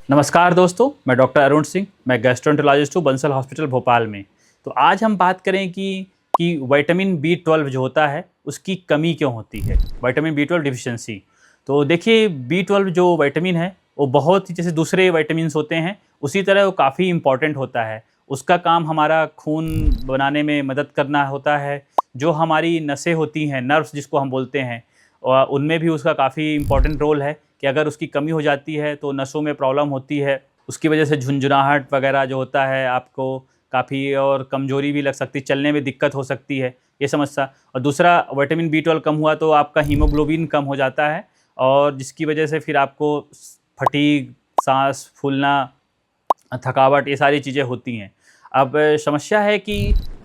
नमस्कार दोस्तों, मैं डॉक्टर अरुण सिंह, मैं गैस्ट्रोएंटरोलॉजिस्ट हूँ बंसल हॉस्पिटल भोपाल में। तो आज हम बात करें कि विटामिन B12 जो होता है उसकी कमी क्यों होती है, विटामिन B12 डिफिशिएंसी। तो देखिए B12 जो विटामिन है वो बहुत ही, जैसे दूसरे विटामिन्स होते हैं उसी तरह वो काफ़ी इम्पॉर्टेंट होता है। उसका काम हमारा खून बनाने में मदद करना होता है। जो हमारी नसें होती हैं, नर्व्स जिसको हम बोलते हैं, उनमें भी उसका काफ़ी इम्पॉर्टेंट रोल है कि अगर उसकी कमी हो जाती है तो नसों में प्रॉब्लम होती है। उसकी वजह से झुंझुनाहट वगैरह जो होता है आपको काफ़ी, और कमज़ोरी भी लग सकती है, चलने में दिक्कत हो सकती है, ये समस्या। और दूसरा, विटामिन B12 कम हुआ तो आपका हीमोग्लोबिन कम हो जाता है, और जिसकी वजह से फिर आपको फटीग, सांस फूलना, थकावट, ये सारी चीज़ें होती हैं। अब समस्या है कि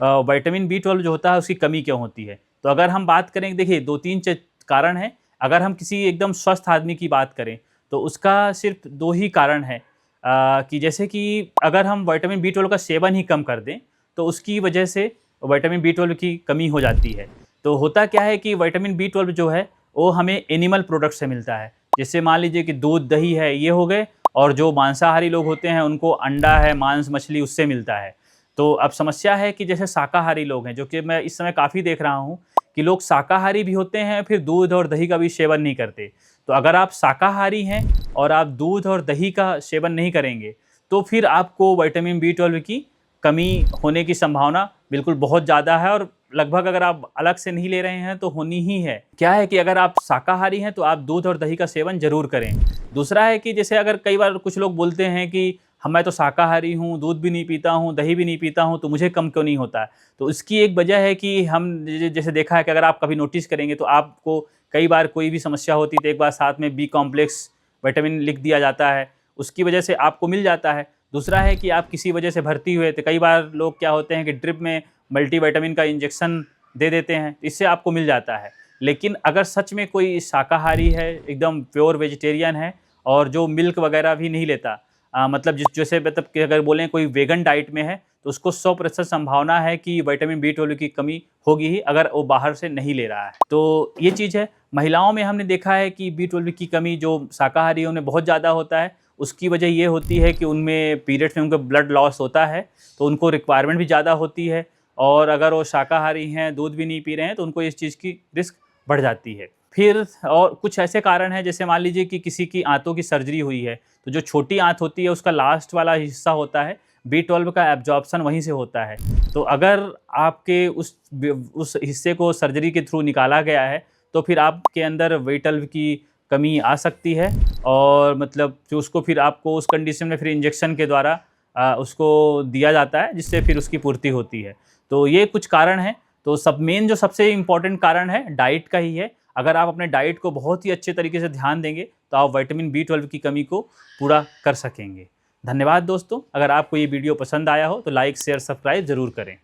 विटामिन B12 जो होता है उसकी कमी क्यों होती है। तो अगर हम बात करें, देखिए 2-3 कारण हैं। अगर हम किसी एकदम स्वस्थ आदमी की बात करें तो उसका सिर्फ 2 ही कारण है, कि जैसे कि अगर हम विटामिन B12 का सेवन ही कम कर दें तो उसकी वजह से विटामिन B12 की कमी हो जाती है। तो होता क्या है कि विटामिन B12 जो है वो हमें एनिमल प्रोडक्ट से मिलता है। जैसे मान लीजिए कि दूध, दही है, ये हो गए, और जो मांसाहारी लोग होते हैं उनको अंडा है, मांस मछली उससे मिलता है। तो अब समस्या है कि जैसे शाकाहारी लोग हैं, जो कि मैं इस समय काफ़ी देख रहा हूँ कि लोग शाकाहारी भी होते हैं फिर दूध और दही का भी सेवन नहीं करते। तो अगर आप शाकाहारी हैं और आप दूध और दही का सेवन नहीं करेंगे तो फिर आपको विटामिन B12 की कमी होने की संभावना बिल्कुल बहुत ज़्यादा है, और लगभग अगर आप अलग से नहीं ले रहे हैं तो होनी ही है। क्या है कि अगर आप शाकाहारी हैं तो आप दूध और दही का सेवन ज़रूर करें। दूसरा है कि जैसे अगर कई बार कुछ लोग बोलते हैं कि मैं तो शाकाहारी हूँ, दूध भी नहीं पीता हूँ, दही भी नहीं पीता हूँ, तो मुझे कम क्यों नहीं होता है। तो इसकी एक वजह है कि हम जैसे देखा है कि अगर आप कभी नोटिस करेंगे तो आपको कई बार कोई भी समस्या होती है तो एक बार साथ में बी कॉम्प्लेक्स विटामिन लिख दिया जाता है, उसकी वजह से आपको मिल जाता है। दूसरा है कि आप किसी वजह से भर्ती हुए, तो कई बार लोग क्या होते हैं कि ड्रिप में मल्टीविटामिन का इंजेक्शन दे देते हैं, इससे आपको मिल जाता है। लेकिन अगर सच में कोई शाकाहारी है, एकदम प्योर वेजिटेरियन है, और जो मिल्क वगैरह भी नहीं लेता, मतलब जैसे मतलब कि अगर बोलें कोई वेगन डाइट में है तो उसको 100% संभावना है कि विटामिन B12 की कमी होगी ही, अगर वो बाहर से नहीं ले रहा है। तो ये चीज़ है। महिलाओं में हमने देखा है कि B12 की कमी जो शाकाहारी है उन्हें बहुत ज़्यादा होता है। उसकी वजह ये होती है कि उनमें पीरियड्स में उनको ब्लड लॉस होता है, तो उनको रिक्वायरमेंट भी ज़्यादा होती है, और अगर वो शाकाहारी हैं, दूध भी नहीं पी रहे हैं, तो उनको इस चीज़ की रिस्क बढ़ जाती है। फिर और कुछ ऐसे कारण हैं, जैसे मान लीजिए कि किसी की आंतों की सर्जरी हुई है, तो जो छोटी आंत होती है उसका लास्ट वाला हिस्सा होता है, B12 का एब्जॉर्प्शन वहीं से होता है। तो अगर आपके उस हिस्से को सर्जरी के थ्रू निकाला गया है तो फिर आपके अंदर B12 की कमी आ सकती है, और मतलब जो उसको फिर आपको उस कंडीशन में फिर इंजेक्शन के द्वारा उसको दिया जाता है, जिससे फिर उसकी पूर्ति होती है। तो ये कुछ कारण हैं। तो जो सबसे इम्पोर्टेंट कारण है डाइट का ही है। अगर आप अपने डाइट को बहुत ही अच्छे तरीके से ध्यान देंगे तो आप विटामिन B12 की कमी को पूरा कर सकेंगे। धन्यवाद दोस्तों। अगर आपको ये वीडियो पसंद आया हो तो लाइक, शेयर, सब्सक्राइब ज़रूर करें।